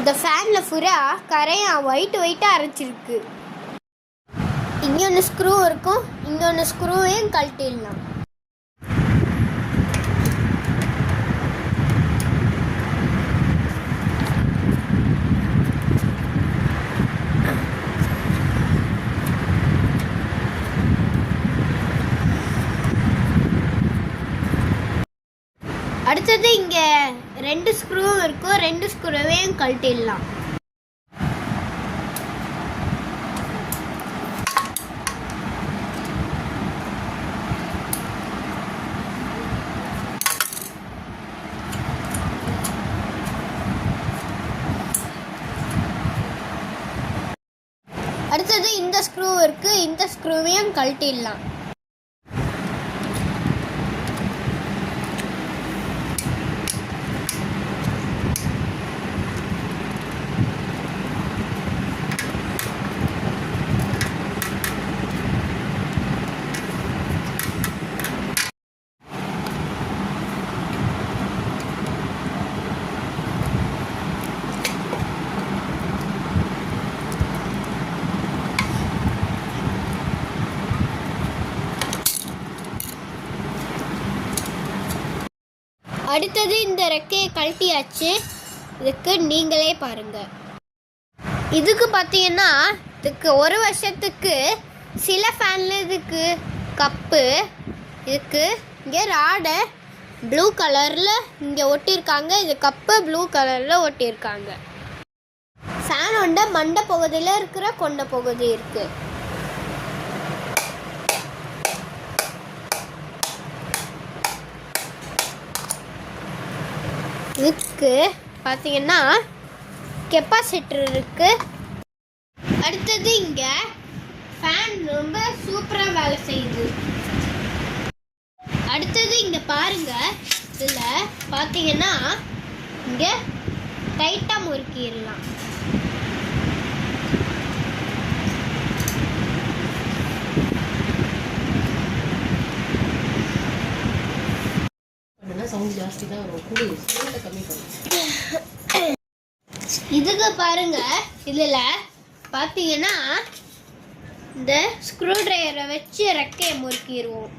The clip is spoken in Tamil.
இந்த ஃபேனில் பூரா கரையான் ஒயிட்டாக அரைச்சிருக்கு. இங்கே ஒன்று ஸ்க்ரூ இருக்கும், இங்கே ஒன்று ஸ்க்ரூவையும் கழட்டிடலாம். அடுத்தது இங்கே 2 ஸ்க்ரூவும் இருக்கும், 2 ஸ்க்ரூவையும் கழட்டிடலாம். அடுத்தது இந்த ஸ்க்ரூ இருக்கு, இந்த ஸ்க்ரூவையும் கழட்டிடலாம். அடுத்தது இந்த ரெக்கையை கழட்டியாச்சு. இதுக்கு நீங்களே பாருங்க. இதுக்கு பார்த்தீங்கன்னா இதுக்கு 1 வருஷத்துக்கு சில ஃபேனில் இதுக்கு கப்பு இதுக்கு இங்கே ராடை ப்ளூ கலரில் இங்கே ஒட்டியிருக்காங்க. இது கப்பு ப்ளூ கலரில் ஒட்டியிருக்காங்க. ஃபேனோட மண்டை பகுதியில் இருக்கிற கொண்ட பகுதி இருக்குது. இதுக்கு பார்த்தீங்கன்னா கெப்பாசிட்டர் இருக்குது. அடுத்தது இங்கே ஃபேன் ரொம்ப சூப்பராக வேலை செய்யுது. அடுத்தது இங்கே பாருங்கள், இதில் பார்த்தீங்கன்னா இங்கே டைட்டாக முறுக்கிடலாம். இதுக்கு பாருங்க, இதில் பார்த்தீங்கன்னா இந்த ஸ்க்ரூ டிரைவரை வச்சு ரெக்கையை முறுக்கிடுவோம்.